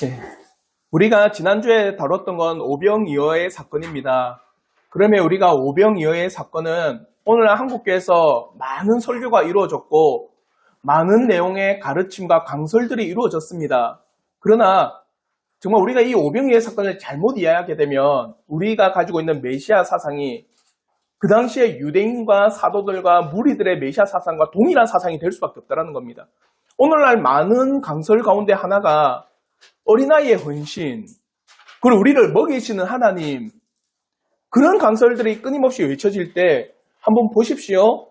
네. 우리가 지난주에 다뤘던 건 오병이어의 사건입니다. 그러면 우리가 오병이어의 사건은 오늘날 한국교회에서 많은 설교가 이루어졌고 많은 내용의 가르침과 강설들이 이루어졌습니다. 그러나 정말 우리가 이 오병이어의 사건을 잘못 이해하게 되면 우리가 가지고 있는 메시아 사상이 그 당시에 유대인과 사도들과 무리들의 메시아 사상과 동일한 사상이 될 수밖에 없다는 겁니다. 오늘날 많은 강설 가운데 하나가 어린아이의 헌신, 그리고 우리를 먹이시는 하나님, 그런 강설들이 끊임없이 외쳐질 때 한번 보십시오.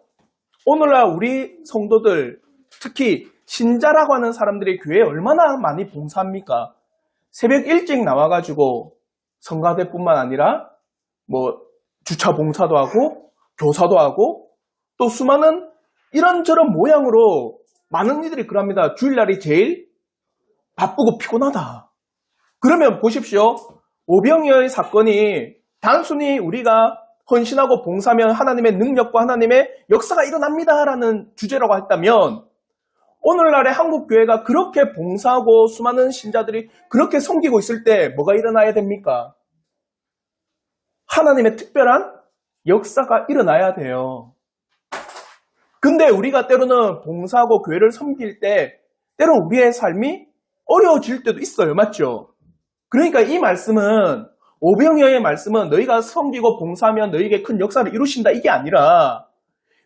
오늘날 우리 성도들, 특히 신자라고 하는 사람들이 교회에 얼마나 많이 봉사합니까? 새벽 일찍 나와가지고 성가대뿐만 아니라 주차 봉사도 하고 교사도 하고 또 수많은 이런저런 모양으로 많은 이들이 그럽니다. 주일날이 제일 바쁘고 피곤하다. 그러면 보십시오. 오병이어의 사건이 단순히 우리가 헌신하고 봉사하면 하나님의 능력과 하나님의 역사가 일어납니다라는 주제라고 했다면 오늘날의 한국교회가 그렇게 봉사하고 수많은 신자들이 그렇게 섬기고 있을 때 뭐가 일어나야 됩니까? 하나님의 특별한 역사가 일어나야 돼요. 근데 우리가 때로는 봉사하고 교회를 섬길 때 때로는 우리의 삶이 어려워질 때도 있어요. 맞죠? 그러니까 이 말씀은 오병이어의 말씀은 너희가 섬기고 봉사하면 너희에게 큰 역사를 이루신다 이게 아니라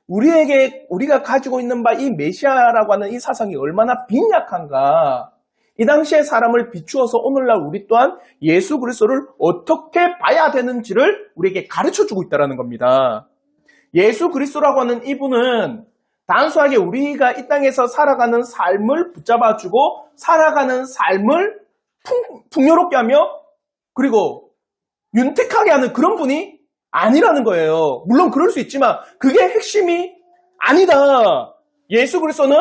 우리가 가지고 있는 바 이 메시아라고 하는 이 사상이 얼마나 빈약한가, 이 당시의 사람을 비추어서 오늘날 우리 또한 예수 그리스도를 어떻게 봐야 되는지를 우리에게 가르쳐주고 있다는 겁니다. 예수 그리스도라고 하는 이분은 단순하게 우리가 이 땅에서 살아가는 삶을 붙잡아주고 살아가는 삶을 풍요롭게 하며 그리고 윤택하게 하는 그런 분이 아니라는 거예요. 물론 그럴 수 있지만 그게 핵심이 아니다. 예수 그리스도는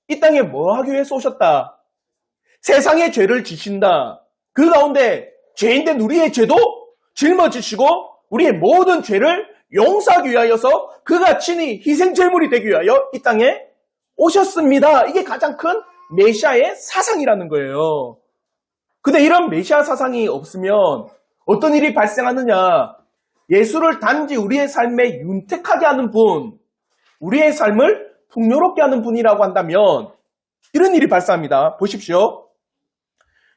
이 땅에 뭐 하기 위해서 오셨다? 세상의 죄를 지신다. 그 가운데 죄인된 우리의 죄도 짊어지시고 우리의 모든 죄를 용서하기 위하여서 그가 친히 희생제물이 되기 위하여 이 땅에 오셨습니다. 이게 가장 큰 메시아의 사상이라는 거예요. 근데 이런 메시아 사상이 없으면 어떤 일이 발생하느냐? 예수를 단지 우리의 삶에 윤택하게 하는 분, 우리의 삶을 풍요롭게 하는 분이라고 한다면 이런 일이 발생합니다. 보십시오.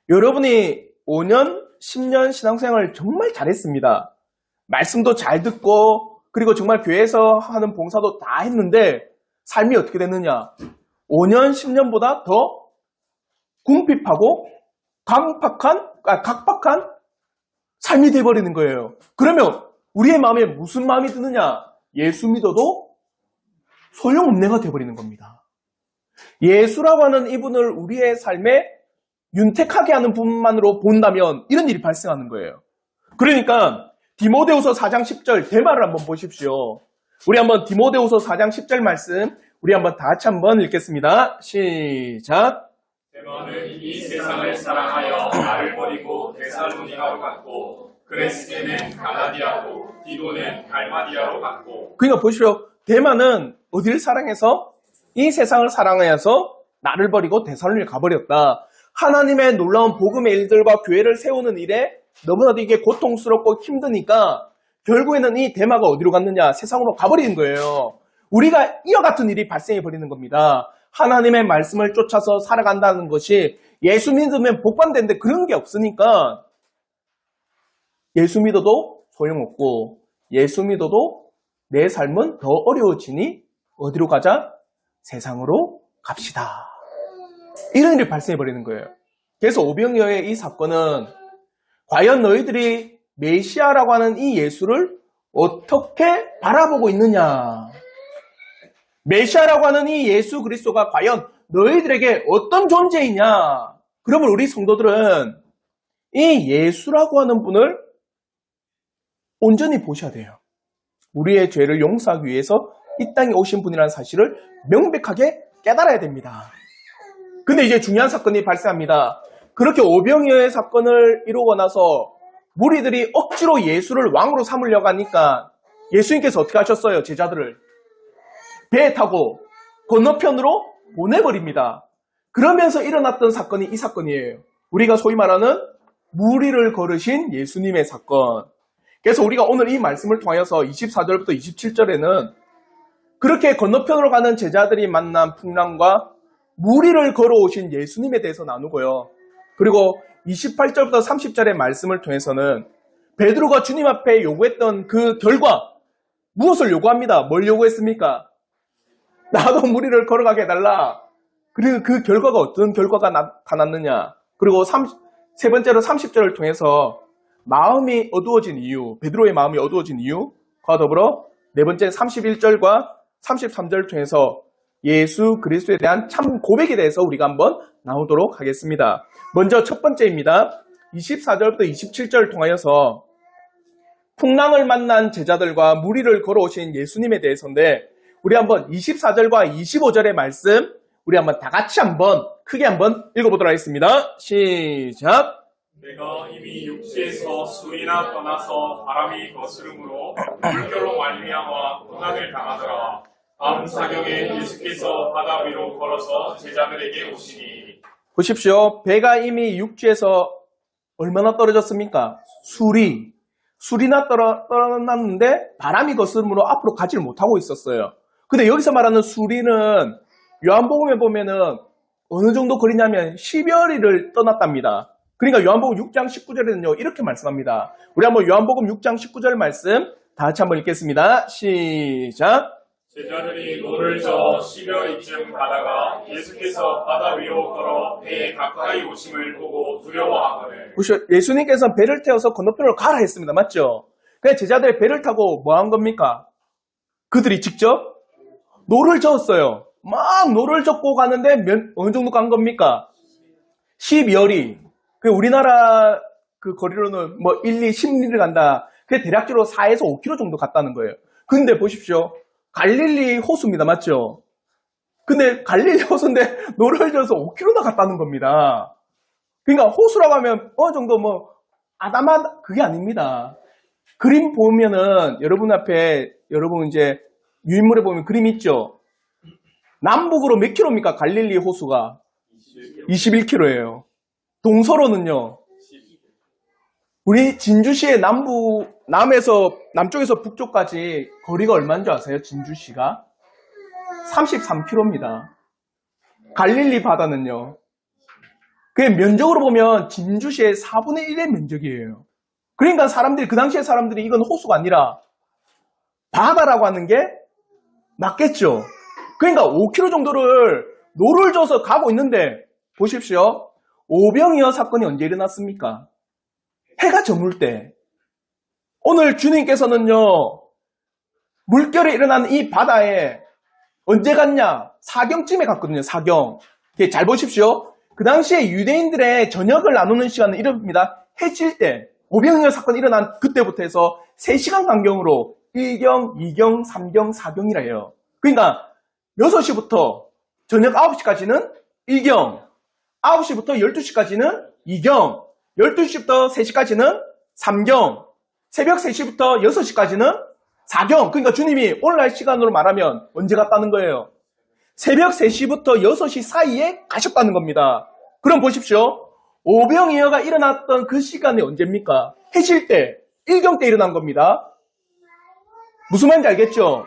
여러분이 5년, 10년 신앙생활을 정말 잘했습니다. 말씀도 잘 듣고 그리고 정말 교회에서 하는 봉사도 다 했는데 삶이 어떻게 됐느냐? 5년, 10년보다 더 궁핍하고 각박한 삶이 돼버리는 거예요. 그러면 우리의 마음에 무슨 마음이 드느냐? 예수 믿어도 소용없네가 돼버리는 겁니다. 예수라고 하는 이분을 우리의 삶에 윤택하게 하는 분만으로 본다면 이런 일이 발생하는 거예요. 그러니까 디모데후서 4장 10절 대마를 한번 보십시오. 우리 한번 디모데후서 4장 10절 말씀 우리 한번 다 같이 한번 읽겠습니다. 시작. 데마는 이 세상을 사랑하여 나를 버리고 데살로니가로 갔고 그레스게는 갈라디아로 디도는 갈마디아로 갔고. 그러니까 보십시오. 데마는 어디를 사랑해서? 이 세상을 사랑하여서 나를 버리고 데살로니가 가버렸다. 하나님의 놀라운 복음의 일들과 교회를 세우는 일에 너무나도 이게 고통스럽고 힘드니까 결국에는 이 데마가 어디로 갔느냐? 세상으로 가버리는 거예요. 우리가 이와 같은 일이 발생해버리는 겁니다. 하나님의 말씀을 쫓아서 살아간다는 것이 예수 믿으면 복받는데 그런 게 없으니까 예수 믿어도 소용없고 예수 믿어도 내 삶은 더 어려워지니 어디로 가자? 세상으로 갑시다. 이런 일이 발생해버리는 거예요. 그래서 오병이어의 이 사건은 과연 너희들이 메시아라고 하는 이 예수를 어떻게 바라보고 있느냐? 메시아라고 하는 이 예수 그리스도가 과연 너희들에게 어떤 존재이냐? 그러면 우리 성도들은 이 예수라고 하는 분을 온전히 보셔야 돼요. 우리의 죄를 용서하기 위해서 이 땅에 오신 분이라는 사실을 명백하게 깨달아야 됩니다. 근데 이제 중요한 사건이 발생합니다. 그렇게 오병이어의 사건을 이루고 나서 무리들이 억지로 예수를 왕으로 삼으려고 하니까 예수님께서 어떻게 하셨어요? 제자들을 배에 타고 건너편으로 보내버립니다. 그러면서 일어났던 사건이 이 사건이에요. 우리가 소위 말하는 무리를 걸으신 예수님의 사건. 그래서 우리가 오늘 이 말씀을 통하여서 24절부터 27절에는 그렇게 건너편으로 가는 제자들이 만난 풍랑과 무리를 걸어오신 예수님에 대해서 나누고요. 그리고 28절부터 30절의 말씀을 통해서는 베드로가 주님 앞에 요구했던 그 결과, 무엇을 요구합니다. 뭘 요구했습니까? 나도 무리를 걸어가게 해달라. 그리고 그 결과가 어떤 결과가 나타났느냐. 그리고 세 번째로 30절을 통해서 마음이 어두워진 이유, 베드로의 마음이 어두워진 이유과 더불어 네 번째 31절과 33절을 통해서 예수 그리스도에 대한 참 고백에 대해서 우리가 한번 나오도록 하겠습니다. 먼저 첫 번째입니다. 24절부터 27절을 통하여서 풍랑을 만난 제자들과 무리를 걸어오신 예수님에 대해서인데 우리 한번 24절과 25절의 말씀 우리 한번 다 같이 한번 크게 한번 읽어보도록 하겠습니다. 시작! 내가 이미 육지에서 술이나 떠나서 바람이 거스름으로 물결로 말미암아 고난을 당하더라. 밤 사경에 예수께서 바다 위로 걸어서 제자들에게 오시니. 보십시오. 배가 이미 육지에서 얼마나 떨어졌습니까? 술이나 떨어졌는데 바람이 거스름으로 앞으로 가지를 못하고 있었어요. 근데 여기서 말하는 수리는 요한복음에 보면은 어느 정도 거리냐면 10여리를 떠났답니다. 그러니까 요한복음 6장 19절에는요 이렇게 말씀합니다. 우리 한번 요한복음 6장 19절 말씀 다 같이 한번 읽겠습니다. 시작! 제자들이 노를 저 10여리쯤 가다가 예수께서 바다 위로 걸어 배에 가까이 오심을 보고 두려워하거늘. 예수님께서 배를 태워서 건너편으로 가라 했습니다. 맞죠? 그냥 제자들이 배를 타고 뭐 한 겁니까? 그들이 직접 노를 저었어요. 막 노를 젓고 가는데 어느 정도 간 겁니까? 12여리. 그 우리나라 그 거리로는 뭐 1, 2, 10리를 간다. 그게 대략적으로 4에서 5km 정도 갔다는 거예요. 근데 보십시오. 갈릴리 호수입니다. 맞죠? 근데 갈릴리 호수인데 노를 져서 5km나 갔다는 겁니다. 그러니까 호수라고 하면 어느 정도 뭐 아담하다 그게 아닙니다. 그림 보면은 여러분 앞에 여러분 이제 유인물에 보면 그림 있죠? 남북으로 몇 킬로입니까? 갈릴리 호수가 21km예요. 동서로는요. 우리 진주시의 남쪽에서 북쪽까지 거리가 얼마인 줄 아세요? 진주시가 33km입니다. 갈릴리 바다는요. 그게 면적으로 보면 진주시의 4분의 1의 면적이에요. 그러니까 그 당시에 사람들이 이건 호수가 아니라 바다라고 하는 게 맞겠죠. 그러니까 5km 정도를 노를 져서 가고 있는데 보십시오. 오병이어 사건이 언제 일어났습니까? 해가 저물 때. 오늘 주님께서는요. 물결이 일어나는 이 바다에 언제 갔냐? 사경쯤에 갔거든요. 사경. 잘 보십시오. 그 당시에 유대인들의 저녁을 나누는 시간은 이럽니다. 해질 때. 오병이어 사건이 일어난 그때부터 해서 3시간 간격으로 1경, 2경, 3경, 4경이라 해요. 그러니까 6시부터 저녁 9시까지는 1경, 9시부터 12시까지는 2경, 12시부터 3시까지는 3경, 새벽 3시부터 6시까지는 4경. 그러니까 주님이 오늘날 시간으로 말하면 언제 갔다는 거예요? 새벽 3시부터 6시 사이에 가셨다는 겁니다. 그럼 보십시오. 오병이어가 일어났던 그 시간이 언제입니까? 해질 때, 1경 때 일어난 겁니다. 무슨 말인지 알겠죠?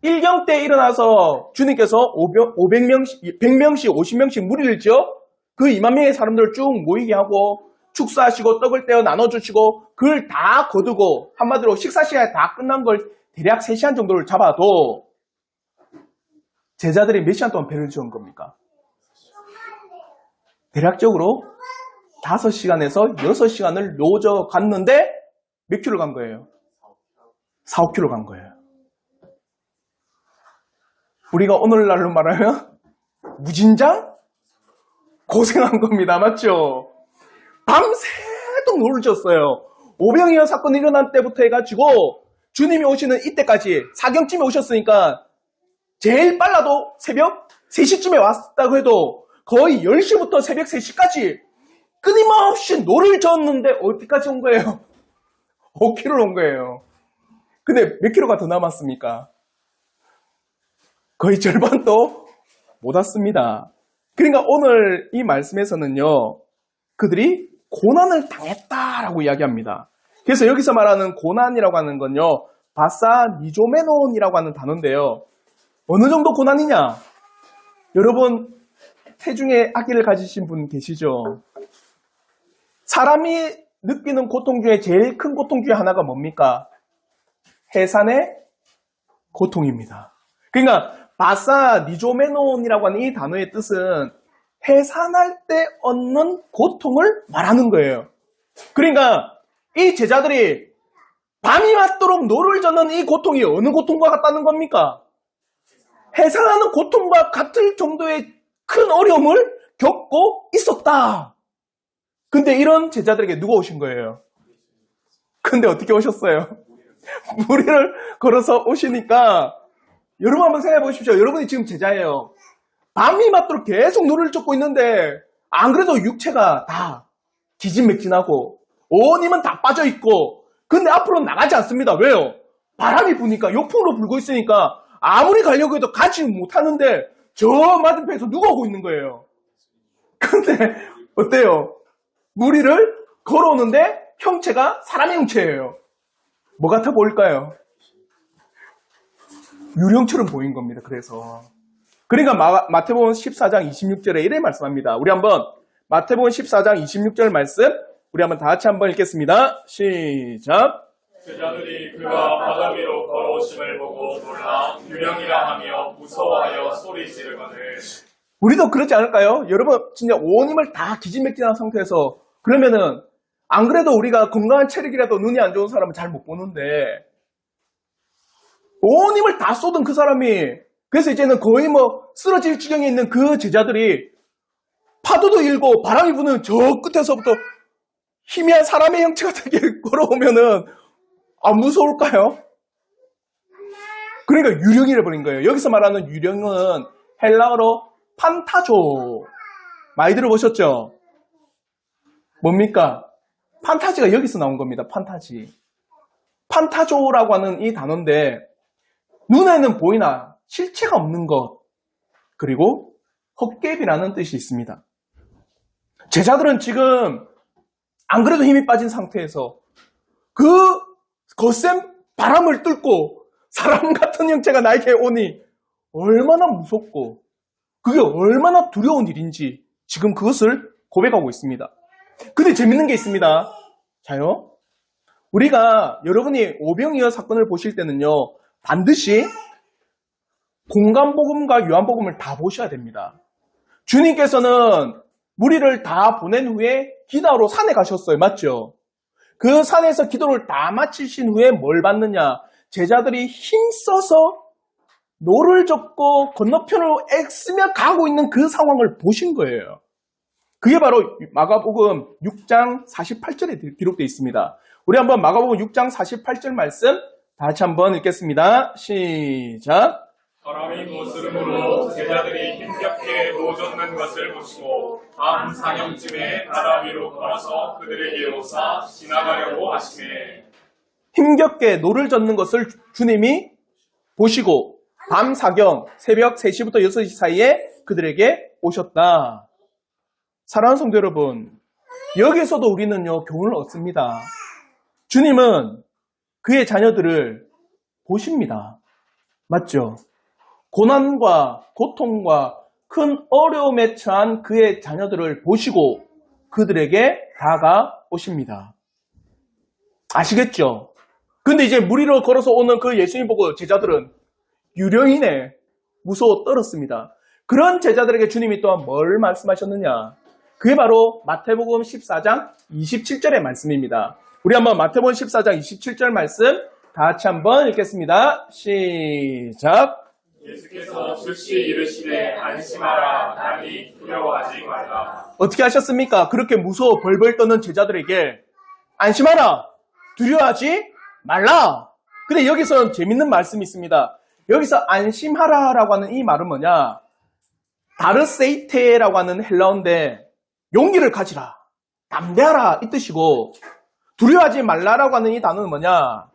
1경 때 일어나서 주님께서 100명씩, 50명씩 무리를 지어 그 2만 명의 사람들을 쭉 모이게 하고 축사하시고 떡을 떼어 나눠주시고 그걸 다 거두고 한마디로 식사 시간이 다 끝난 걸 대략 3시간 정도를 잡아도 제자들이 몇 시간 동안 배를 지은 겁니까? 대략적으로 5시간에서 6시간을 노져 갔는데 몇 킬로 간 거예요? 4, 5킬로 간 거예요. 우리가 오늘날로 말하면 무진장? 고생한 겁니다. 맞죠? 밤새도록 노를 졌어요. 오병이어 사건이 일어난 때부터 해가지고 주님이 오시는 이때까지 사경쯤에 오셨으니까 제일 빨라도 새벽 3시쯤에 왔다고 해도 거의 10시부터 새벽 3시까지 끊임없이 노를 졌는데 어디까지 온 거예요? 5km를 온 거예요. 근데 몇 킬로가 더 남았습니까? 거의 절반도 못 왔습니다. 그러니까 오늘 이 말씀에서는요. 그들이 고난을 당했다라고 이야기합니다. 그래서 여기서 말하는 고난이라고 하는 건요, 바사 니조메논이라고 하는 단어인데요. 어느 정도 고난이냐? 여러분, 태중에 아기를 가지신 분 계시죠? 사람이 느끼는 고통 중에 제일 큰 고통 중에 하나가 뭡니까? 해산의 고통입니다. 그러니까 바사 니조메논이라고 하는 이 단어의 뜻은 해산할 때 얻는 고통을 말하는 거예요. 그러니까 이 제자들이 밤이 맞도록 노를 젓는 이 고통이 어느 고통과 같다는 겁니까? 해산하는 고통과 같을 정도의 큰 어려움을 겪고 있었다. 근데 이런 제자들에게 누가 오신 거예요? 근데 어떻게 오셨어요? 무리를 걸어서 오시니까 여러분 한번 생각해 보십시오. 여러분이 지금 제자예요. 밤이 맞도록 계속 노를 젓고 있는데 안 그래도 육체가 다 기진맥진하고 온 힘은 다 빠져있고 근데 앞으로 나가지 않습니다. 왜요? 바람이 부니까 역풍으로 불고 있으니까 아무리 가려고 해도 가지 못하는데 저 맞은편에서 누가 오고 있는 거예요. 근데 어때요? 무리를 걸어오는데 형체가 사람의 형체예요. 뭐 같아 보일까요? 유령처럼 보인 겁니다. 그러니까 마태복음 14장 26절에 이래 말씀합니다. 우리 한번 마태복음 14장 26절 말씀 우리 한번 다 같이 한번 읽겠습니다. 시작. 제자들이 그가 바다 위로 걸어오심을 보고 놀라 유령이라 하며 무서워하여 소리 지르거늘. 우리도 그렇지 않을까요? 여러분 진짜 온 힘을 다 기진맥진한 상태에서 그러면은 안 그래도 우리가 건강한 체력이라도 눈이 안 좋은 사람은 잘 못 보는데 온 힘을 다 쏟은 그 사람이 그래서 이제는 거의 뭐 쓰러질 지경에 있는 그 제자들이 파도도 일고 바람이 부는 저 끝에서부터 희미한 사람의 형체가 되게 걸어오면은 안 무서울까요? 그러니까 유령이라 버린 거예요. 여기서 말하는 유령은 헬라어로 판타조. 많이 들어보셨죠? 뭡니까? 판타지가 여기서 나온 겁니다. 판타지. 판타조라고 하는 이 단어인데 눈에는 보이나 실체가 없는 것 그리고 헛개비라는 뜻이 있습니다. 제자들은 지금 안 그래도 힘이 빠진 상태에서 그 거센 바람을 뚫고 사람 같은 형체가 나에게 오니 얼마나 무섭고 그게 얼마나 두려운 일인지 지금 그것을 고백하고 있습니다. 근데 재밌는 게 있습니다. 자요. 우리가 여러분이 오병이어 사건을 보실 때는요. 반드시 공간복음과 요한복음을 다 보셔야 됩니다. 주님께서는 무리를 다 보낸 후에 기도하러 산에 가셨어요. 맞죠? 그 산에서 기도를 다 마치신 후에 뭘 받느냐? 제자들이 힘써서 노를 젓고 건너편으로 애쓰며 가고 있는 그 상황을 보신 거예요. 그게 바로 마가복음 6장 48절에 기록되어 있습니다. 우리 한번 마가복음 6장 48절 말씀 다 같이 한번 읽겠습니다. 시작. 바람이 거스름으로 제자들이 힘겹게 노젓는 것을 보시고 밤 사경쯤에 바다 위로 걸어서 그들에게 오사 지나가려고 하시매. 힘겹게 노를 젓는 것을 주님이 보시고 밤 사경 새벽 3시부터 6시 사이에 그들에게 오셨다. 사랑하는 성도 여러분, 여기서도 우리는요 교훈을 얻습니다. 주님은 그의 자녀들을 보십니다. 맞죠? 고난과 고통과 큰 어려움에 처한 그의 자녀들을 보시고 그들에게 다가오십니다. 아시겠죠? 근데 이제 무리로 걸어서 오는 그 예수님 보고 제자들은 유령이네 무서워 떨었습니다. 그런 제자들에게 주님이 또한 뭘 말씀하셨느냐? 그게 바로 마태복음 14장 27절의 말씀입니다. 우리 한번 마태복음 14장 27절 말씀 다 같이 한번 읽겠습니다. 시작. 예수께서 즉시 이르시되 안심하라 나니 두려워하지 말라. 어떻게 하셨습니까? 그렇게 무서워 벌벌 떠는 제자들에게 안심하라 두려워하지 말라. 근데 여기서 재밌는 말씀이 있습니다. 여기서 안심하라라고 하는 이 말은 뭐냐? 다르세이테라고 하는 헬라어인데 용기를 가지라, 담대하라 이 뜻이고 두려워하지 말라라고 하는 이 단어는 뭐냐?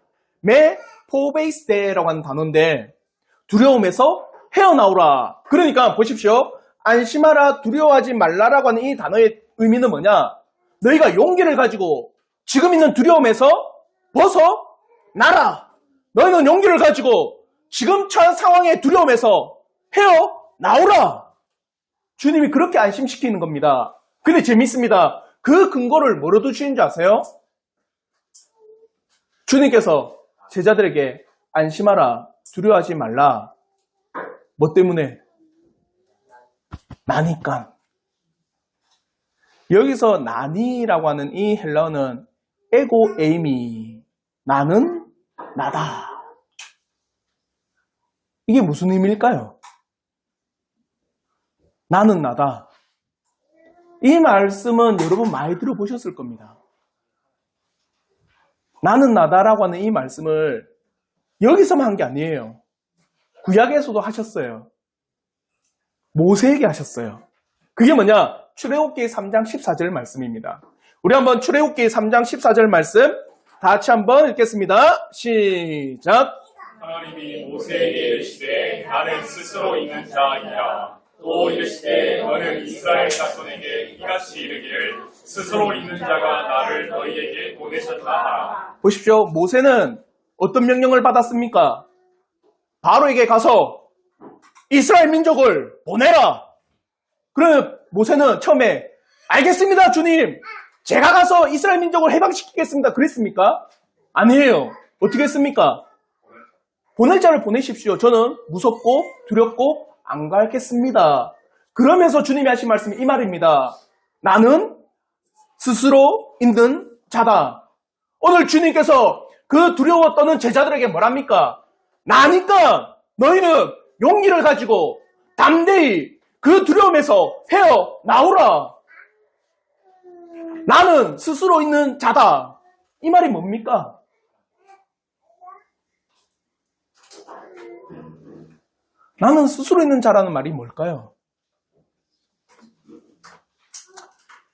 메 포베이스테라고 하는 단어인데 두려움에서 헤어나오라. 그러니까 보십시오. 안심하라 두려워하지 말라라고 하는 이 단어의 의미는 뭐냐? 너희가 용기를 가지고 지금 있는 두려움에서 벗어나라. 너희는 용기를 가지고 지금 처한 상황의 두려움에서 헤어나오라. 주님이 그렇게 안심시키는 겁니다. 근데 재밌습니다. 그 근거를 뭐로 두시는 줄 아세요? 주님께서 제자들에게 안심하라, 두려워하지 말라. 뭐 때문에? 나니까. 여기서 나니라고 하는 이 헬라어는 에고 에이미, 나는 나다. 이게 무슨 의미일까요? 나는 나다. 이 말씀은 여러분 많이 들어보셨을 겁니다. 나는 나다라고 하는 이 말씀을 여기서만 한 게 아니에요. 구약에서도 하셨어요. 모세에게 하셨어요. 그게 뭐냐? 출애굽기 3장 14절 말씀입니다. 우리 한번 출애굽기 3장 14절 말씀 다 같이 한번 읽겠습니다. 시작. 하나님이 모세에게 이르시되 나는 스스로 있는 자이라. 또 이르시되 너는 이스라엘 자손에게 이같이 이르기를 스스로 있는 자가 나를 너희에게 보내셨다 하라. 보십시오. 모세는 어떤 명령을 받았습니까? 바로에게 가서 이스라엘 민족을 보내라. 그러면 모세는 처음에 알겠습니다, 주님. 제가 가서 이스라엘 민족을 해방시키겠습니다. 그랬습니까? 아니에요. 어떻게 했습니까? 보낼 자를 보내십시오. 저는 무섭고 두렵고 안 가겠습니다. 그러면서 주님이 하신 말씀이 이 말입니다. 나는 스스로 있는 자다. 오늘 주님께서 그 두려워 떠는 제자들에게 뭐랍니까? 나니까 너희는 용기를 가지고 담대히 그 두려움에서 헤어나오라. 나는 스스로 있는 자다. 이 말이 뭡니까? 나는 스스로 있는 자라는 말이 뭘까요?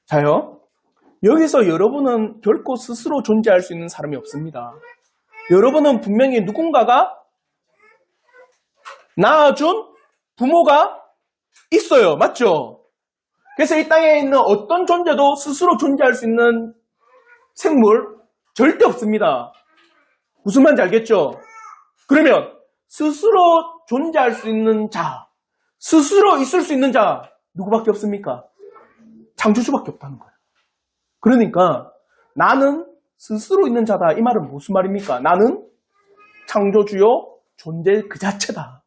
자요, 여기서 여러분은 결코 스스로 존재할 수 있는 사람이 없습니다. 여러분은 분명히 누군가가 낳아준 부모가 있어요. 맞죠? 그래서 이 땅에 있는 어떤 존재도 스스로 존재할 수 있는 생물 절대 없습니다. 무슨 말인지 알겠죠? 그러면 스스로 존재할 수 있는 자, 스스로 있을 수 있는 자 누구밖에 없습니까? 창조주밖에 없다는 거예요. 그러니까 나는 스스로 있는 자다. 이 말은 무슨 말입니까? 나는 창조주요 존재 그 자체다.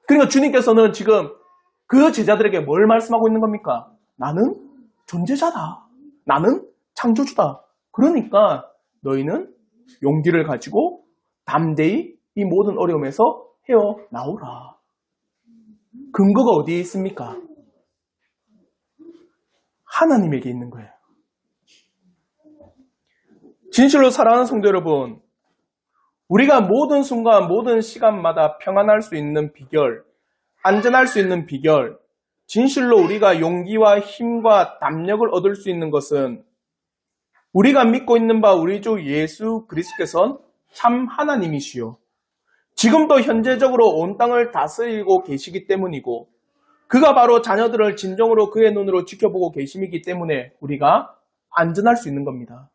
그러니까 주님께서는 지금 그 제자들에게 뭘 말씀하고 있는 겁니까? 나는 존재자다. 나는 창조주다. 그러니까 너희는 용기를 가지고 담대히 이 모든 어려움에서 헤어나오라. 근거가 어디에 있습니까? 하나님에게 있는 거예요. 진실로 사랑하는 성도 여러분, 우리가 모든 순간, 모든 시간마다 평안할 수 있는 비결, 안전할 수 있는 비결, 진실로 우리가 용기와 힘과 담력을 얻을 수 있는 것은 우리가 믿고 있는 바 우리 주 예수 그리스도께서는 참 하나님이시요. 지금도 현재적으로 온 땅을 다스리고 계시기 때문이고 그가 바로 자녀들을 진정으로 그의 눈으로 지켜보고 계심이기 때문에 우리가 안전할 수 있는 겁니다.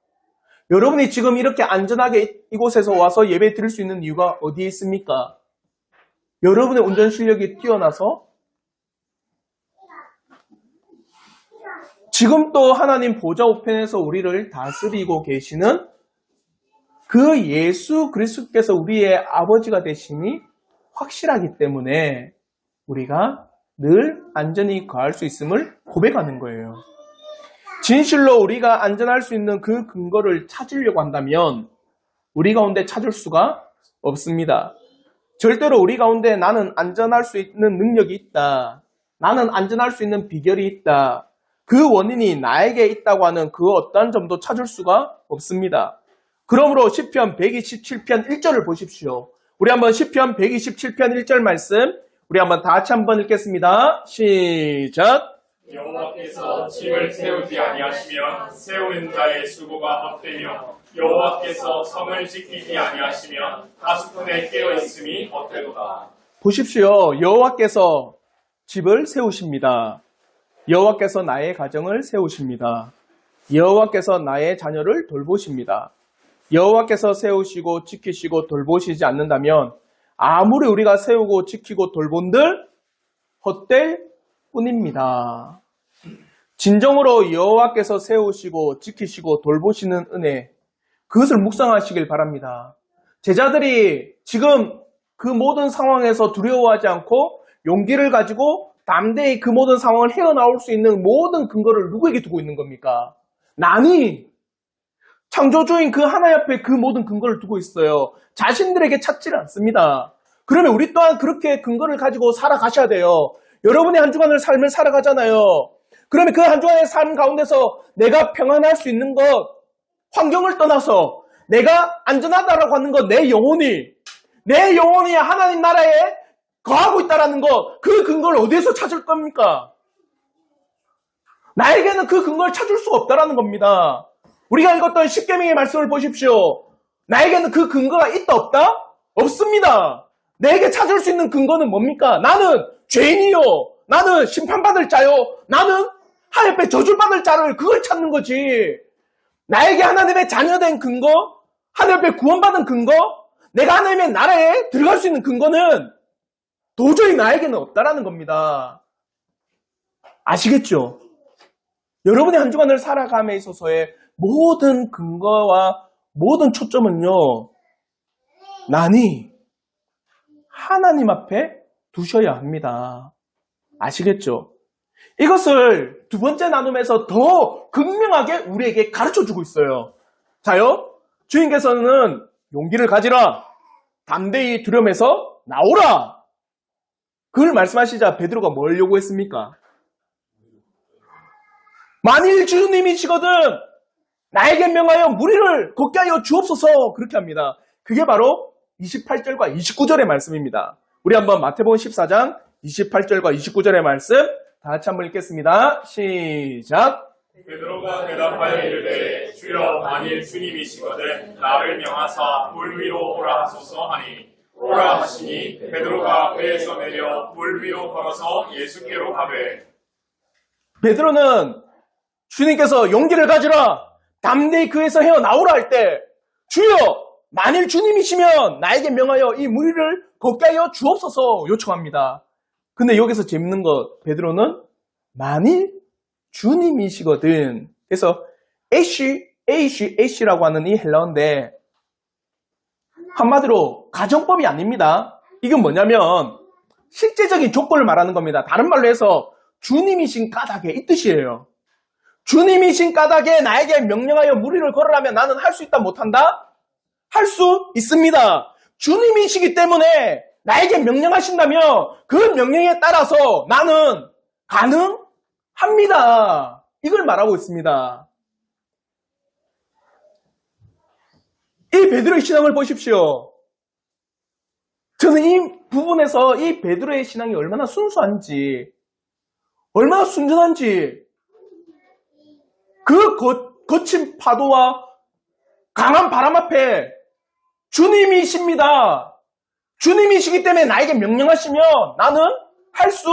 여러분이 지금 이렇게 안전하게 이곳에서 와서 예배 드릴 수 있는 이유가 어디에 있습니까? 여러분의 운전 실력이 뛰어나서 지금 또 하나님 보좌 우편에서 우리를 다스리고 계시는 그 예수 그리스도께서 우리의 아버지가 되심이 확실하기 때문에 우리가 늘 안전히 거할 수 있음을 고백하는 거예요. 진실로 우리가 안전할 수 있는 그 근거를 찾으려고 한다면 우리 가운데 찾을 수가 없습니다. 절대로 우리 가운데 나는 안전할 수 있는 능력이 있다. 나는 안전할 수 있는 비결이 있다. 그 원인이 나에게 있다고 하는 그 어떠한 점도 찾을 수가 없습니다. 그러므로 시편 127편 1절을 보십시오. 우리 한번 시편 127편 1절 말씀 우리 한번 다 같이 한번 읽겠습니다. 시작. 여호와께서 집을 세우지 아니하시면 세우는 자의 수고가 헛되며 여호와께서 성을 지키지 아니하시면 가수꾼의 깨어 있음이 헛되도다. 보십시오. 여호와께서 집을 세우십니다. 여호와께서 나의 가정을 세우십니다. 여호와께서 나의 자녀를 돌보십니다. 여호와께서 세우시고 지키시고 돌보시지 않는다면 아무리 우리가 세우고 지키고 돌본들 헛될 뿐입니다. 진정으로 여호와께서 세우시고 지키시고 돌보시는 은혜, 그것을 묵상하시길 바랍니다. 제자들이 지금 그 모든 상황에서 두려워하지 않고 용기를 가지고 담대히 그 모든 상황을 헤어나올 수 있는 모든 근거를 누구에게 두고 있는 겁니까? 나니 창조주인 그 하나님 앞에 그 모든 근거를 두고 있어요. 자신들에게 찾지를 않습니다. 그러면 우리 또한 그렇게 근거를 가지고 살아가셔야 돼요. 여러분의 한 주간을 삶을 살아가잖아요. 그러면 그 한 주간의 삶 가운데서 내가 평안할 수 있는 것, 환경을 떠나서 내가 안전하다라고 하는 것, 내 영혼이 하나님 나라에 거하고 있다라는 것, 그 근거를 어디에서 찾을 겁니까? 나에게는 그 근거를 찾을 수가 없다라는 겁니다. 우리가 읽었던 십계명의 말씀을 보십시오. 나에게는 그 근거가 있다 없다? 없습니다. 내게 찾을 수 있는 근거는 뭡니까? 나는 죄인이요. 나는 심판받을 자요. 나는 하나님 앞에 저주받을 자를, 그걸 찾는 거지. 나에게 하나님의 자녀된 근거, 하나님 앞에 구원받은 근거, 내가 하나님의 나라에 들어갈 수 있는 근거는 도저히 나에게는 없다라는 겁니다. 아시겠죠? 여러분의 한 주간을 살아감에 있어서의 모든 근거와 모든 초점은요, 나니 하나님 앞에 두셔야 합니다. 아시겠죠? 이것을 두 번째 나눔에서 더 극명하게 우리에게 가르쳐주고 있어요. 자요, 주인께서는 용기를 가지라, 담대히 두려움에서 나오라, 그걸 말씀하시자 베드로가 뭘 요구했습니까? 만일 주님이시거든 나에게 명하여 무리를 걷게 하여 주옵소서, 그렇게 합니다. 그게 바로 28절과 29절의 말씀입니다. 우리 한번 마태복음 14장 28절과 29절의 말씀 다 같이 한번 읽겠습니다. 시작. 베드로가 대답하여 이르되 주여 만일 주님이시거든 나를 명하사 물 위로 오라 하소서 하니 오라 하시니 베드로가 배에서 내려 물 위로 걸어서 예수께로 가되. 베드로는 주님께서 용기를 가지라, 담대히 그에서 헤어나오라 할 때 주여 만일 주님이시면 나에게 명하여 이 무리를 걷게 하여 주옵소서 요청합니다. 근데 여기서 재밌는 것, 베드로는 만일 주님이시거든, 그래서 A라고 하는 이 헬라어인데 한마디로 가정법이 아닙니다. 이건 뭐냐면 실제적인 조건을 말하는 겁니다. 다른 말로 해서 주님이신 까닭에 이 뜻이에요. 주님이신 까닭에 나에게 명령하여 무리를 걸으라면 나는 할 수 있다 못한다? 할 수 있습니다. 주님이시기 때문에 나에게 명령하신다면 그 명령에 따라서 나는 가능합니다. 이걸 말하고 있습니다. 이 베드로의 신앙을 보십시오. 저는 이 부분에서 이 베드로의 신앙이 얼마나 순수한지, 얼마나 순전한지, 그 거친 파도와 강한 바람 앞에 주님이십니다. 주님이시기 때문에 나에게 명령하시면 나는 할 수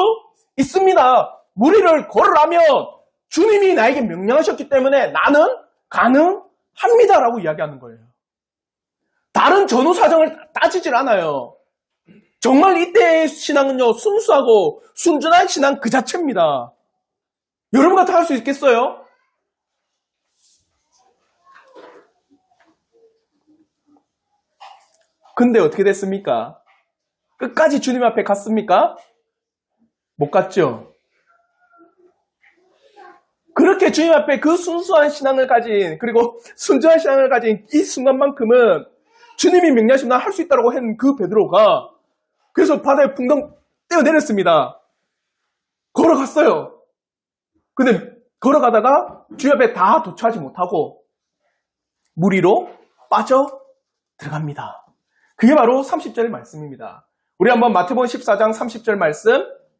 있습니다. 무리를 걸으라면 주님이 나에게 명령하셨기 때문에 나는 가능합니다라고 이야기하는 거예요. 다른 전후 사정을 따지질 않아요. 정말 이때의 신앙은요, 순수하고 순전한 신앙 그 자체입니다. 여러분 같아 할 수 있겠어요? 근데 어떻게 됐습니까? 끝까지 주님 앞에 갔습니까? 못 갔죠? 그렇게 주님 앞에 그 순수한 신앙을 가진, 그리고 순전한 신앙을 가진 이 순간만큼은 주님이 명령하시면 난 할 수 있다고 한 그 베드로가 그래서 바다에 붕덩 뛰어내렸습니다. 걸어갔어요. 근데 걸어가다가 주님 앞에 다 도착하지 못하고 물 위로 빠져 들어갑니다. 그게 바로 30절 말씀입니다. 우리 한번 마태복음 14장 30절 말씀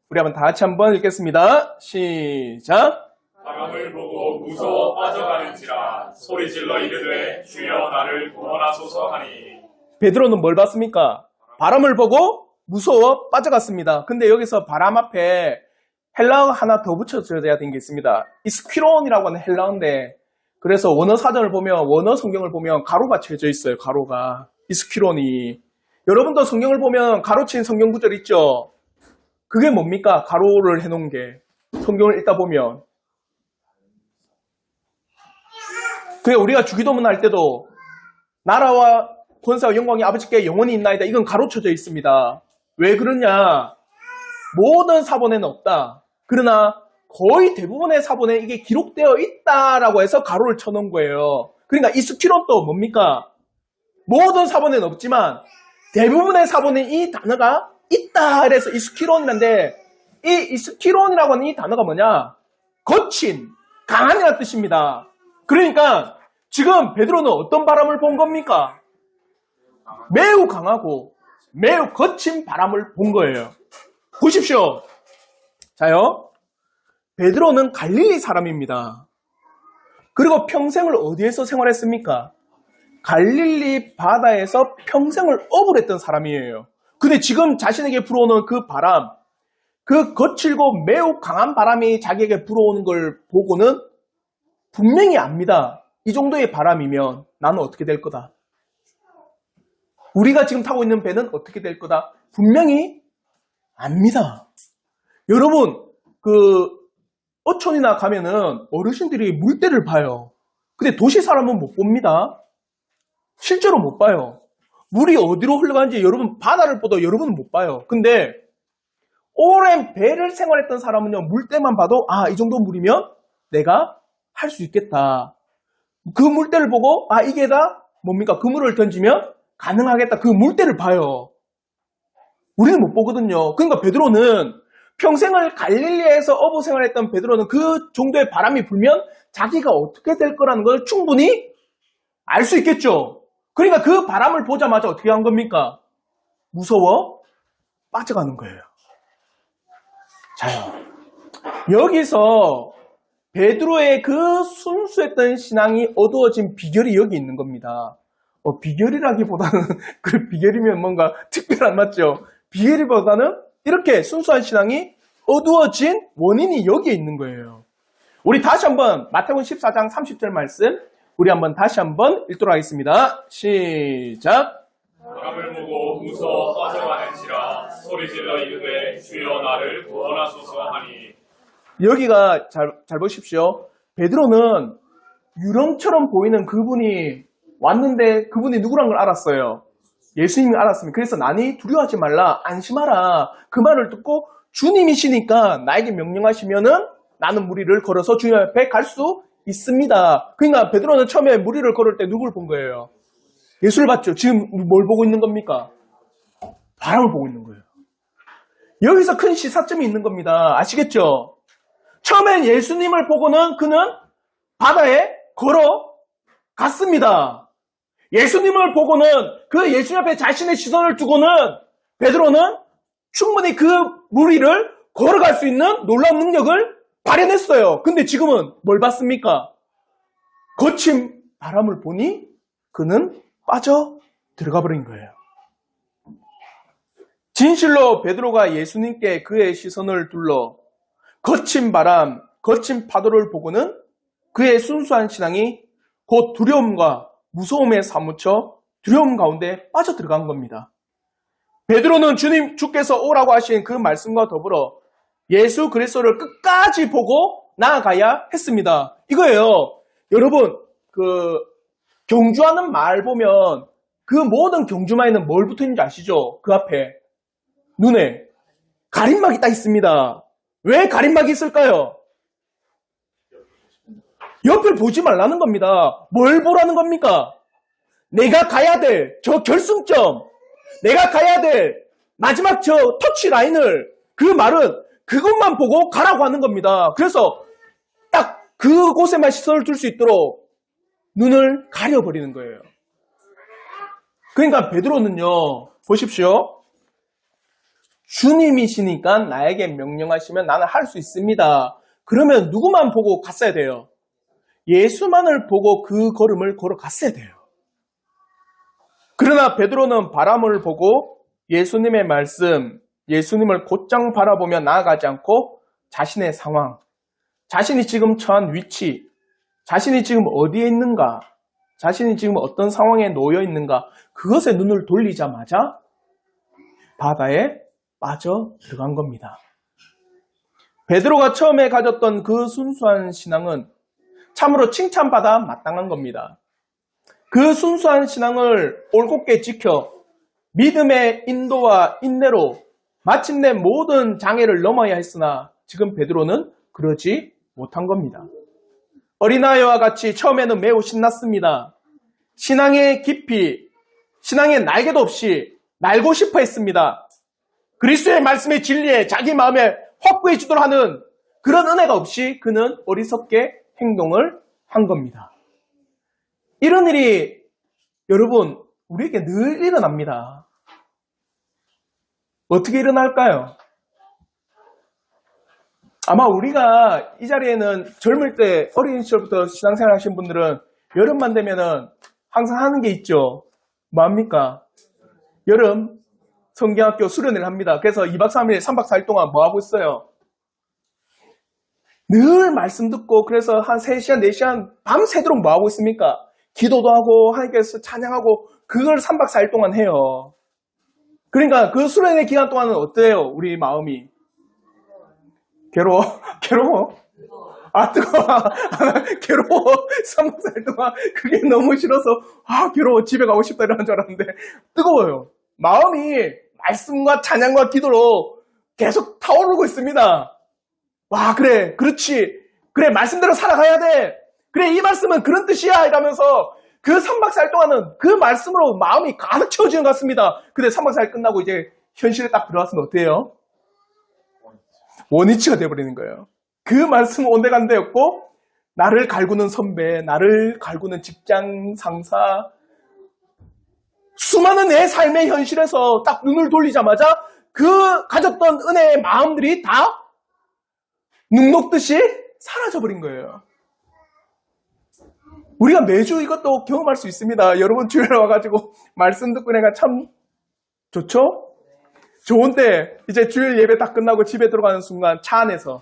우리 한번 다 같이 한번 읽겠습니다. 시작. 바람을 보고 무서워 빠져가는지라 소리질러 이르되 주여 나를 구원하소서 하니. 베드로는 뭘 봤습니까? 바람을 보고 무서워 빠져갔습니다. 근데 여기서 바람 앞에 헬라어 하나 더 붙여줘야 되는 게 있습니다. 이 스퀴론이라고 하는 헬라어인데 그래서 원어 사전을 보면, 원어 성경을 보면 가로가 쳐져 있어요. 가로가. 이스키론이. 여러분도 성경을 보면 가로친 성경 구절 있죠? 그게 뭡니까? 가로를 해놓은 게. 성경을 읽다 보면. 그게 우리가 주기도문 할 때도 나라와 권세와 영광이 아버지께 영원히 있나이다. 이건 가로쳐져 있습니다. 왜 그러냐? 모든 사본에는 없다. 그러나 거의 대부분의 사본에 이게 기록되어 있다라고 해서 가로를 쳐놓은 거예요. 그러니까 이스키론도 뭡니까? 모든 사본에는 없지만 대부분의 사본에 이 단어가 있다. 그래서 이스키론인데 이 이스키론이라고 하는 이 단어가 뭐냐? 거친, 강한이라는 뜻입니다. 그러니까 지금 베드로는 어떤 바람을 본 겁니까? 매우 강하고 매우 거친 바람을 본 거예요. 보십시오. 자요. 베드로는 갈릴리 사람입니다. 그리고 평생을 어디에서 생활했습니까? 갈릴리 바다에서 평생을 어불했던 사람이에요. 근데 지금 자신에게 불어오는 그 바람, 그 거칠고 매우 강한 바람이 자기에게 불어오는 걸 보고는 분명히 압니다. 이 정도의 바람이면 나는 어떻게 될 거다. 우리가 지금 타고 있는 배는 어떻게 될 거다. 분명히 압니다. 여러분, 어촌이나 가면은 어르신들이 물때를 봐요. 근데 도시 사람은 못 봅니다. 실제로 못 봐요. 물이 어디로 흘러가는지 여러분 바다를 보도 여러분은 못 봐요. 근데 오랜 배를 생활했던 사람은요, 물때만 봐도 이 정도 물이면 내가 할 수 있겠다. 그 물때를 보고 이게 다 뭡니까? 그물을 던지면 가능하겠다. 그 물때를 봐요. 우리는 못 보거든요. 그러니까 베드로는 평생을 갈릴리에서 어부 생활했던 베드로는 그 정도의 바람이 불면 자기가 어떻게 될 거라는 걸 충분히 알 수 있겠죠. 그러니까 그 바람을 보자마자 어떻게 한 겁니까? 무서워 빠져가는 거예요. 자요. 여기서 베드로의 그 순수했던 신앙이 어두워진 비결이 여기 있는 겁니다. 비결이라기보다는 그 비결이면 뭔가 특별한 맞죠? 비결이보다는 이렇게 순수한 신앙이 어두워진 원인이 여기에 있는 거예요. 우리 다시 한번 마태복음 14장 30절 말씀 우리 한번 다시 한번 읽도록 하겠습니다. 시작. 바람을 보고 웃어 빠져가는지라 소리질러 이르되 주여 나를 구원하소서 하니. 여기가 잘 보십시오. 베드로는 유령처럼 보이는 그분이 왔는데 그분이 누구란 걸 알았어요. 예수님이 알았습니다. 그래서 나니 두려워하지 말라, 안심하라. 그 말을 듣고 주님이시니까 나에게 명령하시면은 나는 무리를 걸어서 주님 앞에 갈 수 있습니다. 그러니까 베드로는 처음에 무리를 걸을 때 누굴 본 거예요? 예수를 봤죠. 지금 뭘 보고 있는 겁니까? 바람을 보고 있는 거예요. 여기서 큰 시사점이 있는 겁니다. 아시겠죠? 처음엔 예수님을 보고는 그는 바다에 걸어갔습니다. 예수님을 보고는 그 예수님 앞에 자신의 시선을 두고는 베드로는 충분히 그 무리를 걸어갈 수 있는 놀라운 능력을 발현했어요. 근데 지금은 뭘 봤습니까? 거친 바람을 보니 그는 빠져 들어가 버린 거예요. 진실로 베드로가 예수님께 그의 시선을 둘러 거친 바람, 거친 파도를 보고는 그의 순수한 신앙이 곧 두려움과 무서움에 사무쳐 두려움 가운데 빠져 들어간 겁니다. 베드로는 주께서 오라고 하신 그 말씀과 더불어 예수 그리스도를 끝까지 보고 나아가야 했습니다. 이거예요. 여러분, 경주하는 말 보면 그 모든 경주마에는 뭘 붙어 있는지 아시죠? 그 앞에 눈에 가림막이 딱 있습니다. 왜 가림막이 있을까요? 옆을 보지 말라는 겁니다. 뭘 보라는 겁니까? 내가 가야 될 저 결승점, 내가 가야 될 마지막 저 터치라인을, 그 말은 그것만 보고 가라고 하는 겁니다. 그래서 딱 그곳에만 시선을 둘 수 있도록 눈을 가려버리는 거예요. 그러니까 베드로는요, 보십시오. 주님이시니까 나에게 명령하시면 나는 할 수 있습니다. 그러면 누구만 보고 갔어야 돼요? 예수만을 보고 그 걸음을 걸어갔어야 돼요. 그러나 베드로는 바람을 보고 예수님의 말씀, 예수님을 곧장 바라보며 나아가지 않고 자신의 상황, 자신이 지금 처한 위치, 자신이 지금 어디에 있는가, 자신이 지금 어떤 상황에 놓여 있는가, 그것에 눈을 돌리자마자 바다에 빠져 들어간 겁니다. 베드로가 처음에 가졌던 그 순수한 신앙은 참으로 칭찬받아 마땅한 겁니다. 그 순수한 신앙을 올곧게 지켜 믿음의 인도와 인내로 마침내 모든 장애를 넘어야 했으나 지금 베드로는 그러지 못한 겁니다. 어린아이와 같이 처음에는 매우 신났습니다. 신앙의 깊이, 신앙의 날개도 없이 날고 싶어 했습니다. 그리스도의 말씀의 진리에 자기 마음에 확고해지도록 하는 그런 은혜가 없이 그는 어리석게 행동을 한 겁니다. 이런 일이 여러분 우리에게 늘 일어납니다. 어떻게 일어날까요? 아마 우리가 이 자리에는 젊을 때 어린 시절부터 신앙생활 하신 분들은 여름만 되면은 항상 하는 게 있죠. 뭐합니까? 여름 성경학교 수련회를 합니다. 그래서 2박 3일, 3박 4일 동안 뭐 하고 있어요? 늘 말씀 듣고 그래서 한 3시간, 4시간 밤새도록 뭐 하고 있습니까? 기도도 하고 하나님께서 찬양하고 그걸 3박 4일 동안 해요. 그러니까 그 수련회 기간 동안은 어때요? 우리 마음이 괴로워? 아 뜨거워. 괴로워. 3박 4일 동안 그게 너무 싫어서 괴로워. 집에 가고 싶다 이러는 줄 알았는데 뜨거워요. 마음이 말씀과 찬양과 기도로 계속 타오르고 있습니다. 와 그래 그렇지 그래 말씀대로 살아가야 돼 그래 이 말씀은 그런 뜻이야 이러면서 그 3박 4일 동안은 그 말씀으로 마음이 가득 채워지는 것 같습니다. 근데 3박 4일 끝나고 이제 현실에 딱 들어왔으면 어때요? 원위치가 돼버리는 거예요. 그 말씀은 온데간데였고 나를 갈구는 선배, 나를 갈구는 직장 상사 수많은 내 삶의 현실에서 딱 눈을 돌리자마자 그 가졌던 은혜의 마음들이 다 눈 녹듯이 사라져버린 거예요. 우리가 매주 이것도 경험할 수 있습니다. 여러분 주일에 와가지고 말씀 듣고 내가 참 좋죠? 좋은데 이제 주일 예배 다 끝나고 집에 들어가는 순간 차 안에서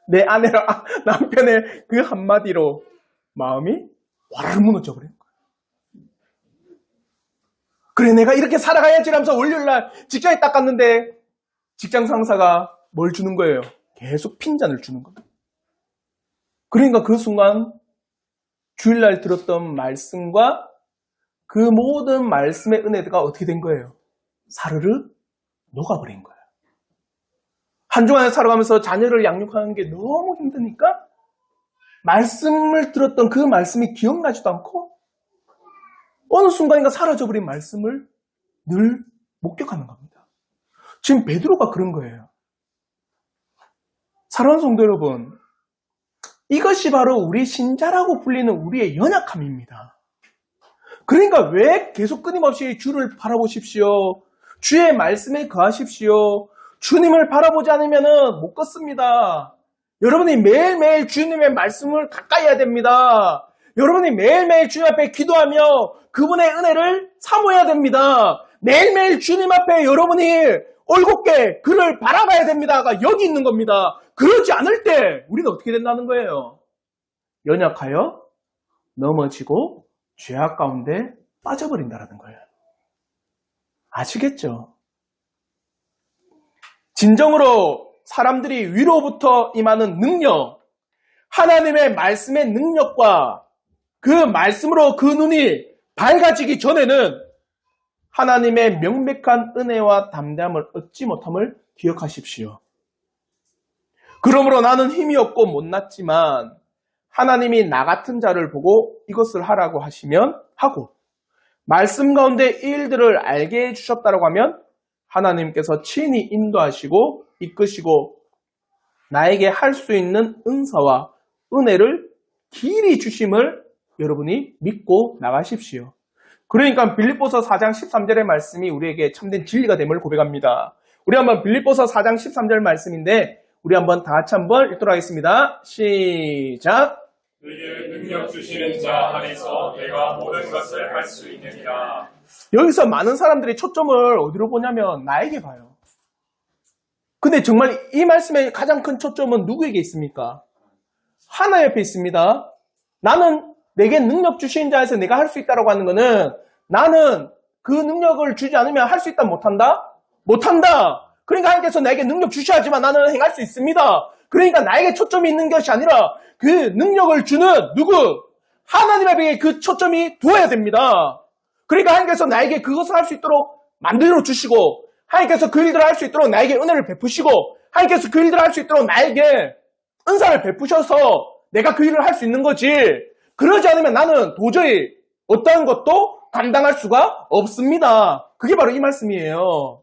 내 아내랑 남편의 그 한마디로 마음이 와르르 무너져버린 거예요. 그래 내가 이렇게 살아가야지 하면서 월요일날 직장에 딱 갔는데 직장 상사가 뭘 주는 거예요? 계속 핀잔을 주는 거예요. 그러니까 그 순간 주일날 들었던 말씀과 그 모든 말씀의 은혜가 어떻게 된 거예요? 사르르 녹아버린 거예요. 한 주간에 살아가면서 자녀를 양육하는 게 너무 힘드니까 말씀을 들었던 그 말씀이 기억나지도 않고 어느 순간인가 사라져버린 말씀을 늘 목격하는 겁니다. 지금 베드로가 그런 거예요. 사랑하는 성도 여러분, 이것이 바로 우리 신자라고 불리는 우리의 연약함입니다. 그러니까 왜 계속 끊임없이 주를 바라보십시오. 주의 말씀에 거하십시오. 주님을 바라보지 않으면 못 걷습니다. 여러분이 매일매일 주님의 말씀을 가까이 해야 됩니다. 여러분이 매일매일 주님 앞에 기도하며 그분의 은혜를 사모해야 됩니다. 매일매일 주님 앞에 여러분이 올곧게 그를 바라봐야 됩니다가 여기 있는 겁니다. 그러지 않을 때 우리는 어떻게 된다는 거예요? 연약하여 넘어지고 죄악 가운데 빠져버린다는 거예요. 아시겠죠? 진정으로 사람들이 위로부터 임하는 능력, 하나님의 말씀의 능력과 그 말씀으로 그 눈이 밝아지기 전에는 하나님의 명백한 은혜와 담대함을 얻지 못함을 기억하십시오. 그러므로 나는 힘이 없고 못났지만 하나님이 나 같은 자를 보고 이것을 하라고 하시면 하고 말씀 가운데 이 일들을 알게 해주셨다고 하면 하나님께서 친히 인도하시고 이끄시고 나에게 할 수 있는 은사와 은혜를 길이 주심을 여러분이 믿고 나가십시오. 그러니까 빌립보서 4장 13절의 말씀이 우리에게 참된 진리가 됨을 고백합니다. 우리 한번 빌립보서 4장 13절 말씀인데 우리 한번 다 같이 한번 읽도록 하겠습니다. 시작. 너에게 능력 주시는 자 안에서 내가 모든 것을 할 수 있느니라. 여기서 많은 사람들이 초점을 어디로 보냐면 나에게 봐요. 근데 정말 이 말씀의 가장 큰 초점은 누구에게 있습니까? 하나님 옆에 있습니다. 나는 내게 능력 주신 자에서 내가 할 수 있다라고 하는 거는 나는 그 능력을 주지 않으면 할 수 있다 못한다? 못한다. 그러니까 하나님께서 나에게 능력 주셔야지만 나는 행할 수 있습니다. 그러니까 나에게 초점이 있는 것이 아니라 그 능력을 주는 누구? 하나님에게 그 초점이 두어야 됩니다. 그러니까 하나님께서 나에게 그것을 할 수 있도록 만들어 주시고 하나님께서 그 일들을 할 수 있도록 나에게 은혜를 베푸시고 하나님께서 그 일들을 할 수 있도록 나에게 은사를 베푸셔서 내가 그 일을 할 수 있는 거지. 그러지 않으면 나는 도저히 어떠한 것도 감당할 수가 없습니다. 그게 바로 이 말씀이에요.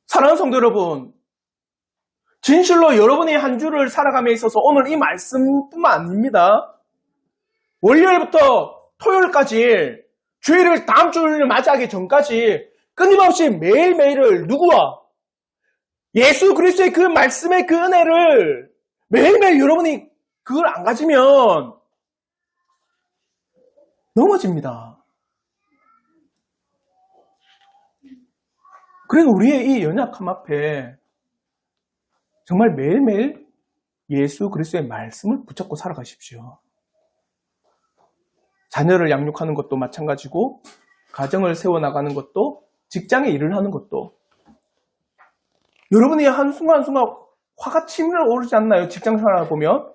사랑하는 성도 여러분, 진실로 여러분이 한 주를 살아감에 있어서 오늘 이 말씀뿐만 아닙니다. 월요일부터 토요일까지 주일을 다음 주를 맞이하기 전까지 끊임없이 매일매일을 누구와? 예수 그리스도의 그 말씀의 그 은혜를 매일매일 여러분이 그걸 안 가지면 넘어집니다. 그리고 우리의 이 연약함 앞에 정말 매일매일 예수 그리스도의 말씀을 붙잡고 살아가십시오. 자녀를 양육하는 것도 마찬가지고 가정을 세워나가는 것도 직장에 일을 하는 것도 여러분이 한순간한순간 화가 치밀어 오르지 않나요? 직장 생활을 보면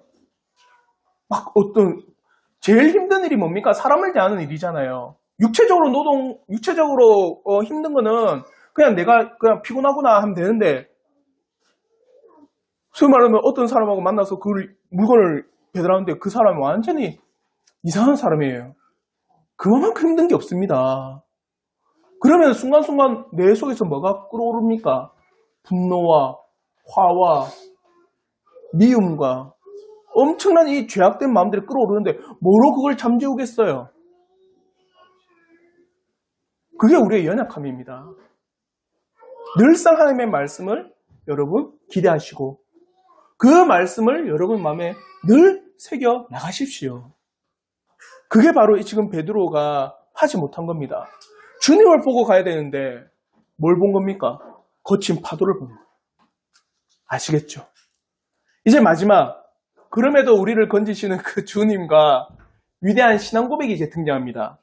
막 어떤 제일 힘든 일이 뭡니까? 사람을 대하는 일이잖아요. 육체적으로 힘든 거는 그냥 내가 그냥 피곤하구나 하면 되는데 소위 말하면 어떤 사람하고 만나서 그 물건을 배달하는데 그 사람은 완전히 이상한 사람이에요. 그만큼 힘든 게 없습니다. 그러면 순간순간 내 속에서 뭐가 끓어오릅니까? 분노와 화와 미움과 엄청난 이 죄악된 마음들이 끓어오르는데 뭐로 그걸 잠재우겠어요? 그게 우리의 연약함입니다. 늘상 하나님의 말씀을 여러분 기대하시고 그 말씀을 여러분 마음에 늘 새겨 나가십시오. 그게 바로 지금 베드로가 하지 못한 겁니다. 주님을 보고 가야 되는데 뭘 본 겁니까? 거친 파도를 본 거예요. 아시겠죠? 이제 마지막, 그럼에도 우리를 건지시는 그 주님과 위대한 신앙 고백이 이제 등장합니다.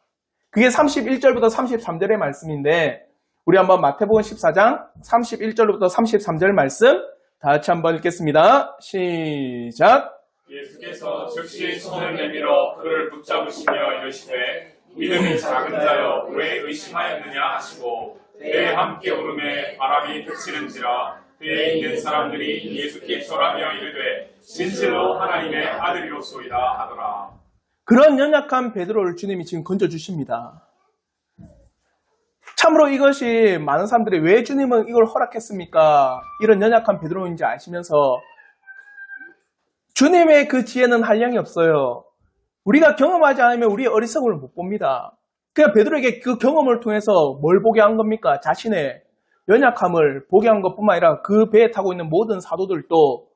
그게 31절부터 33절의 말씀인데 우리 한번 마태복음 14장 31절부터 33절 말씀 다 같이 한번 읽겠습니다. 시작! 예수께서 즉시 손을 내밀어 그를 붙잡으시며 이르시되 믿음이 작은 자여 왜 의심하였느냐 하시고 때에 함께 오름에 바람이 그치는지라 때에 있는 사람들이 예수께 절하며 이르되 진실로 하나님의 아들이로소이다 하더라. 그런 연약한 베드로를 주님이 지금 건져주십니다. 참으로 이것이 많은 사람들이 왜 주님은 이걸 허락했습니까? 이런 연약한 베드로인지 아시면서 주님의 그 지혜는 한량이 없어요. 우리가 경험하지 않으면 우리의 어리석음을 못 봅니다. 그냥 베드로에게 그 경험을 통해서 뭘 보게 한 겁니까? 자신의 연약함을 보게 한 것뿐만 아니라 그 배에 타고 있는 모든 사도들도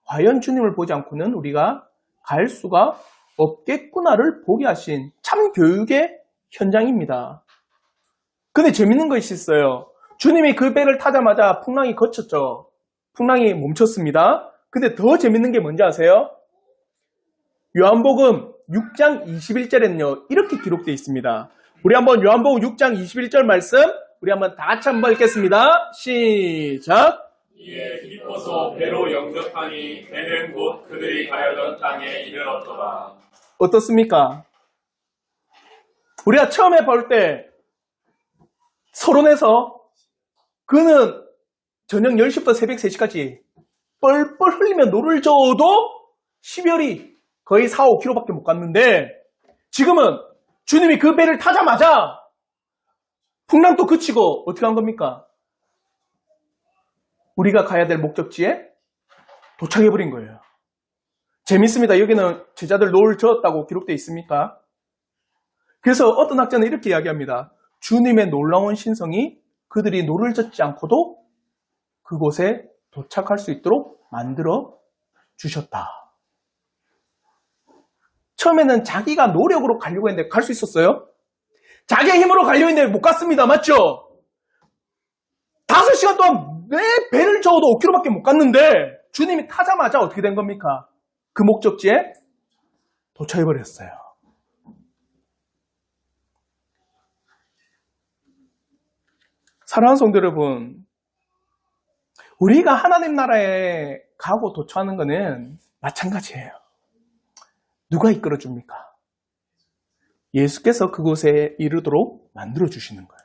과연 주님을 보지 않고는 우리가 갈 수가 없겠구나를 보게 하신 참 교육의 현장입니다. 근데 재밌는 것이 있어요. 주님이 그 배를 타자마자 풍랑이 거쳤죠. 풍랑이 멈췄습니다. 근데 더 재밌는 게 뭔지 아세요? 요한복음 6장 21절에는요, 이렇게 기록되어 있습니다. 우리 한번 요한복음 6장 21절 말씀, 우리 한번 다 같이 한번 읽겠습니다. 시작! 이에 기뻐서 배로 영접하니 배는 곧 그들이 가려던 땅에 이르렀더라. 어떻습니까? 우리가 처음에 볼 때 서론에서 그는 저녁 10시부터 새벽 3시까지 뻘뻘 흘리며 노를 저어도 12월이 거의 4, 5km밖에 못 갔는데 지금은 주님이 그 배를 타자마자 풍랑도 그치고 어떻게 한 겁니까? 우리가 가야 될 목적지에 도착해버린 거예요. 재밌습니다. 여기는 제자들 노를 저었다고 기록되어 있습니까? 그래서 어떤 학자는 이렇게 이야기합니다. 주님의 놀라운 신성이 그들이 노를 젓지 않고도 그곳에 도착할 수 있도록 만들어 주셨다. 처음에는 자기가 노력으로 가려고 했는데 갈 수 있었어요? 자기의 힘으로 가려고 했는데 못 갔습니다. 맞죠? 5시간 동안 내 배를 저어도 5km밖에 못 갔는데 주님이 타자마자 어떻게 된 겁니까? 그 목적지에 도처해버렸어요. 사랑하는 성도 여러분, 우리가 하나님 나라에 가고 도처하는 것은 마찬가지예요. 누가 이끌어줍니까? 예수께서 그곳에 이르도록 만들어주시는 거예요.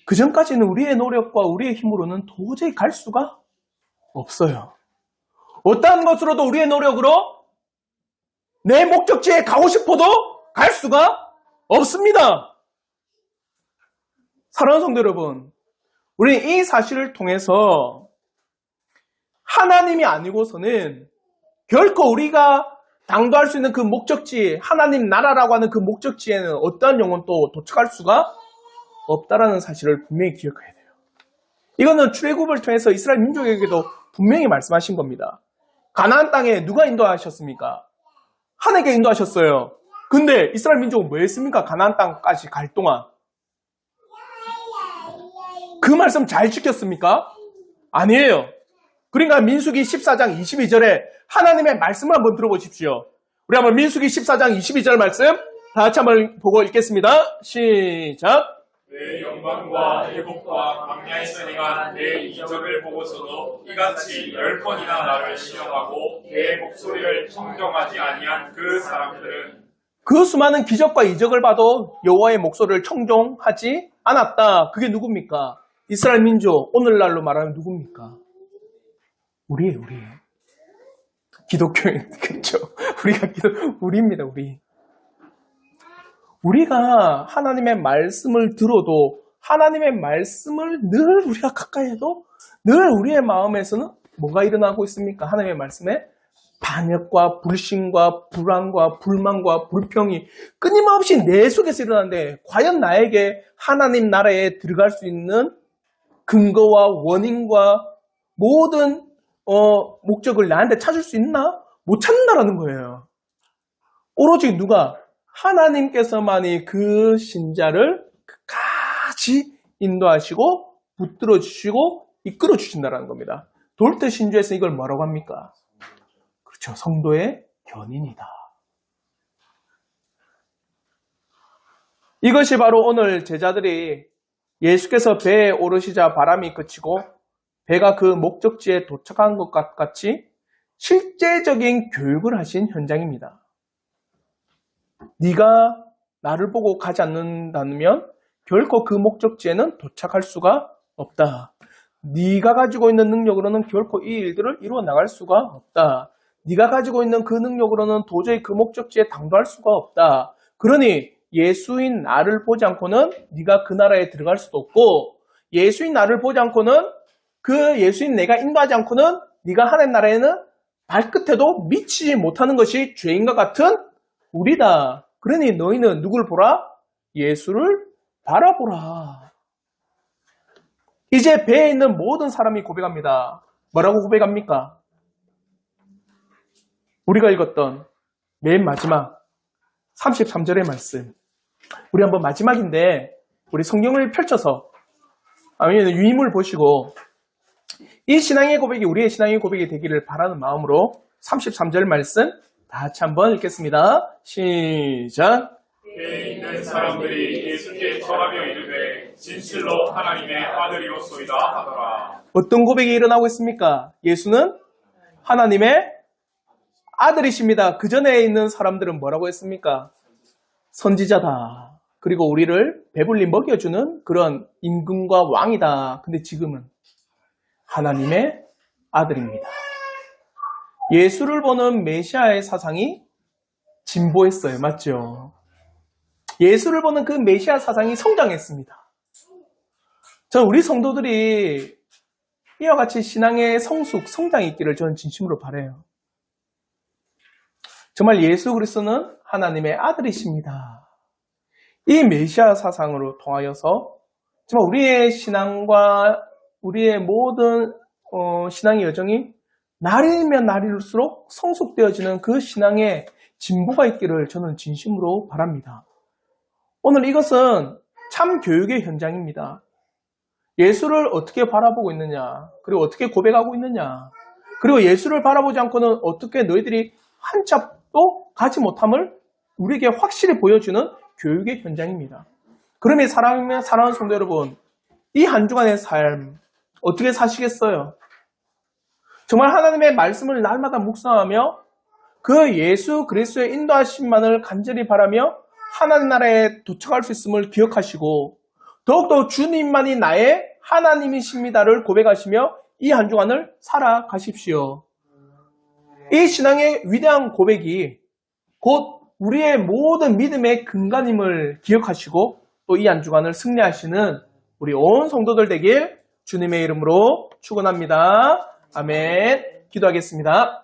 그 전까지는 우리의 노력과 우리의 힘으로는 도저히 갈 수가 없어요. 어떠한 것으로도 우리의 노력으로 내 목적지에 가고 싶어도 갈 수가 없습니다. 사랑하는 성도 여러분, 우리는 이 사실을 통해서 하나님이 아니고서는 결코 우리가 당도할 수 있는 그 목적지, 하나님 나라라고 하는 그 목적지에는 어떠한 영혼도 도착할 수가 없다라는 사실을 분명히 기억해야 돼요. 이거는 출애굽을 통해서 이스라엘 민족에게도 분명히 말씀하신 겁니다. 가나안 땅에 누가 인도하셨습니까? 하나님께 인도하셨어요. 근데 이스라엘 민족은 뭐 했습니까? 가나안 땅까지 갈 동안. 그 말씀 잘 지켰습니까? 아니에요. 그러니까 민수기 14장 22절에 하나님의 말씀을 한번 들어보십시오. 우리 한번 민수기 14장 22절 말씀 다 같이 한번 보고 읽겠습니다. 시작. 내 영광과 일복과 광야에서 행한 내 이적을 보고서도 이같이 10번이나 나를 시험하고 내 목소리를 청정하지 아니한 그 사람들은 그 수많은 기적과 이적을 봐도 여호와의 목소리를 청종하지 않았다. 그게 누굽니까? 이스라엘 민족, 오늘날로 말하면 누굽니까? 우리예요. 기독교인, 그렇죠? 우리입니다, 우리. 우리가 하나님의 말씀을 들어도 하나님의 말씀을 늘 우리가 가까이 해도 늘 우리의 마음에서는 뭐가 일어나고 있습니까? 하나님의 말씀에 반역과 불신과 불안과 불만과 불평이 끊임없이 내 속에서 일어나는데 과연 나에게 하나님 나라에 들어갈 수 있는 근거와 원인과 모든 목적을 나한테 찾을 수 있나? 못 찾는다라는 거예요. 오로지 누가? 하나님께서만이 그 신자를 끝까지 인도하시고 붙들어 주시고 이끌어 주신다는 겁니다. 돌트 신주에서 이걸 뭐라고 합니까? 그렇죠. 성도의 견인이다. 이것이 바로 오늘 제자들이 예수께서 배에 오르시자 바람이 그치고 배가 그 목적지에 도착한 것 같이 실제적인 교육을 하신 현장입니다. 네가 나를 보고 가지 않는다면 결코 그 목적지에는 도착할 수가 없다. 네가 가지고 있는 능력으로는 결코 이 일들을 이루어 나갈 수가 없다. 네가 가지고 있는 그 능력으로는 도저히 그 목적지에 당도할 수가 없다. 그러니 예수인 나를 보지 않고는 네가 그 나라에 들어갈 수도 없고 예수인 나를 보지 않고는 그 예수인 내가 인도하지 않고는 네가 하나님 나라에는 발끝에도 미치지 못하는 것이 죄인과 같은 우리다. 그러니 너희는 누굴 보라? 예수를 바라보라. 이제 배에 있는 모든 사람이 고백합니다. 뭐라고 고백합니까? 우리가 읽었던 맨 마지막 33절의 말씀. 우리 한번 마지막인데 우리 성경을 펼쳐서 아니면 유인물 보시고 이 신앙의 고백이 우리의 신앙의 고백이 되기를 바라는 마음으로 33절 말씀 다 같이 한번 읽겠습니다. 시작. 배에 있는 사람들이 예수께 절하며 이르되 진실로 하나님의 아들이옵소이다 하더라. 어떤 고백이 일어나고 있습니까? 예수는 하나님의 아들이십니다. 그 전에 있는 사람들은 뭐라고 했습니까? 선지자다. 그리고 우리를 배불리 먹여주는 그런 임금과 왕이다. 근데 지금은 하나님의 아들입니다. 예수를 보는 메시아의 사상이 진보했어요. 맞죠? 예수를 보는 그 메시아 사상이 성장했습니다. 저는 우리 성도들이 이와 같이 신앙의 성장이 있기를 저는 진심으로 바라요. 정말 예수 그리스도는 하나님의 아들이십니다. 이 메시아 사상으로 통하여서 정말 우리의 신앙과 우리의 모든 신앙의 여정이 날이면 날일수록 성숙되어지는 그 신앙의 진보가 있기를 저는 진심으로 바랍니다. 오늘 이것은 참 교육의 현장입니다. 예수를 어떻게 바라보고 있느냐, 그리고 어떻게 고백하고 있느냐, 그리고 예수를 바라보지 않고는 어떻게 너희들이 한 sap도 가지 못함을 우리에게 확실히 보여주는 교육의 현장입니다. 그러면 사랑하는 성도 여러분, 이 한 주간의 삶 어떻게 사시겠어요? 정말 하나님의 말씀을 날마다 묵상하며 그 예수 그리스도의 인도하심만을 간절히 바라며 하나님 나라에 도착할 수 있음을 기억하시고 더욱더 주님만이 나의 하나님이십니다를 고백하시며 이 한 주간을 살아가십시오. 이 신앙의 위대한 고백이 곧 우리의 모든 믿음의 근간임을 기억하시고 또 이 한 주간을 승리하시는 우리 온 성도들 되길 주님의 이름으로 축원합니다. 아멘. 기도하겠습니다.